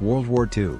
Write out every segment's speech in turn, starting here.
World War II.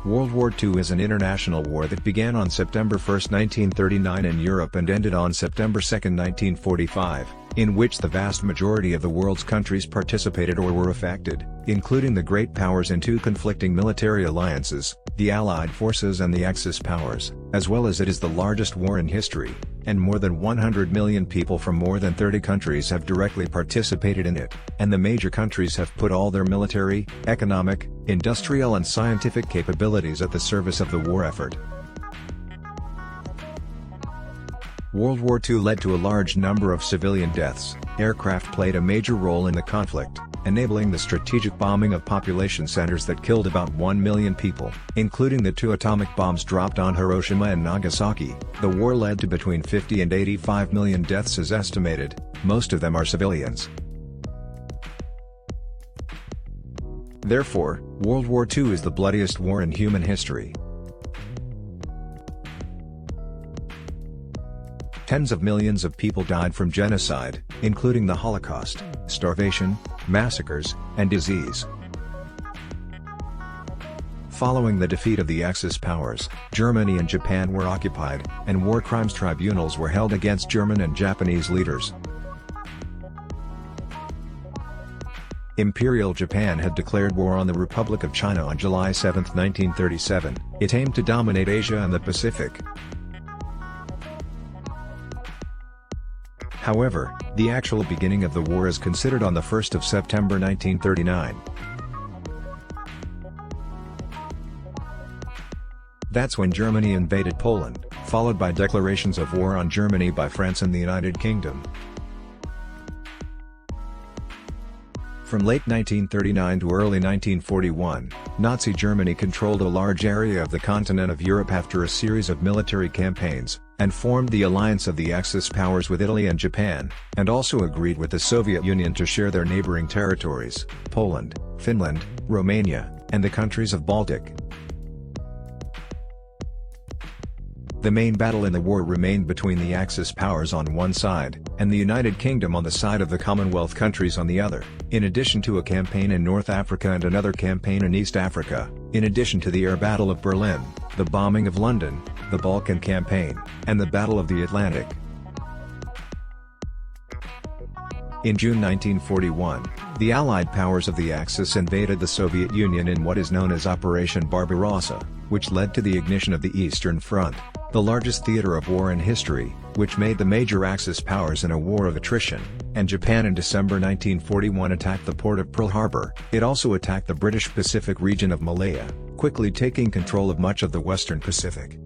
World War II is an international war that began on September 1, 1939 in Europe and ended on September 2, 1945, in which the vast majority of the world's countries participated or were affected, including the great powers in two conflicting military alliances, the Allied forces and the Axis powers, as well as it is the largest war in history, and more than 100 million people from more than 30 countries have directly participated in it, and the major countries have put all their military, economic, industrial and scientific capabilities at the service of the war effort. World War II led to a large number of civilian deaths. Aircraft played a major role in the conflict, enabling the strategic bombing of population centers that killed about 1 million people, including the 2 atomic bombs dropped on Hiroshima and Nagasaki. The war led to between 50 and 85 million deaths as estimated, most of them are civilians. Therefore, World War II is the bloodiest war in human history. Tens of millions of people died from genocide, including the Holocaust, starvation, massacres, and disease. Following the defeat of the Axis powers, Germany and Japan were occupied, and war crimes tribunals were held against German and Japanese leaders. Imperial Japan had declared war on the Republic of China on July 7, 1937. It aimed to dominate Asia and the Pacific. However, the actual beginning of the war is considered on the 1st of September 1939. That's when Germany invaded Poland, followed by declarations of war on Germany by France and the United Kingdom. From late 1939 to early 1941, Nazi Germany controlled a large area of the continent of Europe after a series of military campaigns, and formed the alliance of the Axis powers with Italy and Japan, and also agreed with the Soviet Union to share their neighboring territories, Poland, Finland, Romania, and the countries of Baltic. The main battle in the war remained between the Axis powers on one side, and the United Kingdom on the side of the Commonwealth countries on the other, in addition to a campaign in North Africa and another campaign in East Africa, in addition to the air battle of Berlin, the bombing of London, the Balkan Campaign, and the Battle of the Atlantic. In June 1941, the Allied powers of the Axis invaded the Soviet Union in what is known as Operation Barbarossa, which led to the ignition of the Eastern Front, the largest theater of war in history, which made the major Axis powers in a war of attrition, and Japan in December 1941 attacked the port of Pearl Harbor. It also attacked the British Pacific region of Malaya, quickly taking control of much of the Western Pacific.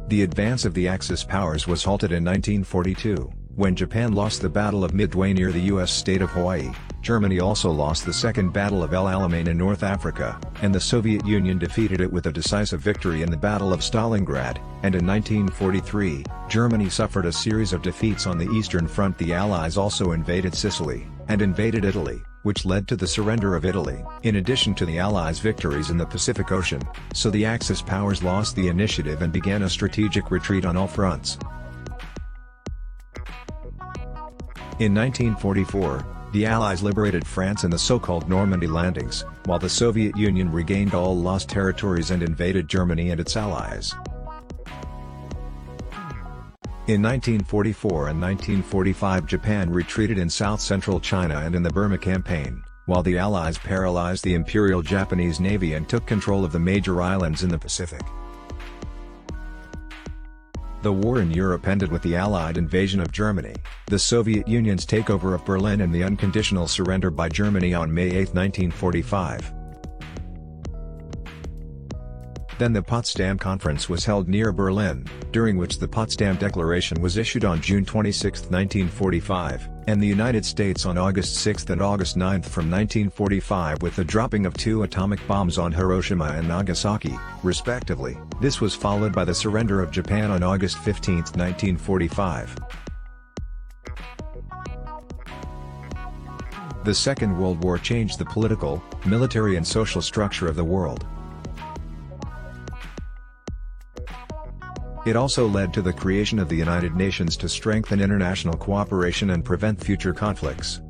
The advance of the Axis powers was halted in 1942, when Japan lost the Battle of Midway near the U.S. state of Hawaii. Germany also lost the Second Battle of El Alamein in North Africa, and the Soviet Union defeated it with a decisive victory in the Battle of Stalingrad, and in 1943, Germany suffered a series of defeats on the Eastern Front. The Allies also invaded Sicily, and invaded Italy, which led to the surrender of Italy, in addition to the Allies' victories in the Pacific Ocean, so the Axis powers lost the initiative and began a strategic retreat on all fronts. In 1944, the Allies liberated France in the so-called Normandy landings, while the Soviet Union regained all lost territories and invaded Germany and its allies. In 1944 and 1945, Japan retreated in south-central China and in the Burma Campaign, while the Allies paralyzed the Imperial Japanese Navy and took control of the major islands in the Pacific. The war in Europe ended with the Allied invasion of Germany, the Soviet Union's takeover of Berlin and the unconditional surrender by Germany on May 8, 1945. Then the Potsdam Conference was held near Berlin, during which the Potsdam Declaration was issued on June 26, 1945, and the United States on August 6 and August 9 from 1945 with the dropping of 2 atomic bombs on Hiroshima and Nagasaki, respectively. This was followed by the surrender of Japan on August 15, 1945. The Second World War changed the political, military and social structure of the world. It also led to the creation of the United Nations to strengthen international cooperation and prevent future conflicts.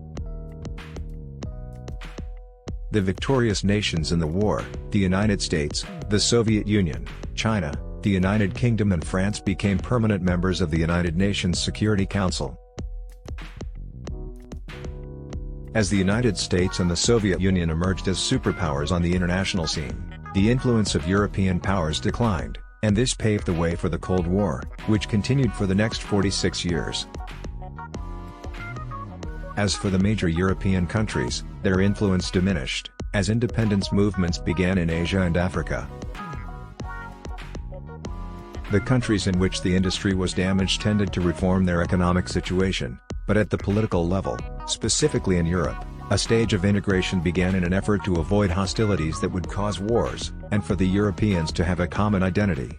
The victorious nations in the war, the United States, the Soviet Union, China, the United Kingdom and France became permanent members of the United Nations Security Council. As the United States and the Soviet Union emerged as superpowers on the international scene, the influence of European powers declined, and this paved the way for the Cold War, which continued for the next 46 years. As for the major European countries, their influence diminished, as independence movements began in Asia and Africa. The countries in which the industry was damaged tended to reform their economic situation, but at the political level, specifically in Europe, a stage of integration began in an effort to avoid hostilities that would cause wars, and for the Europeans to have a common identity.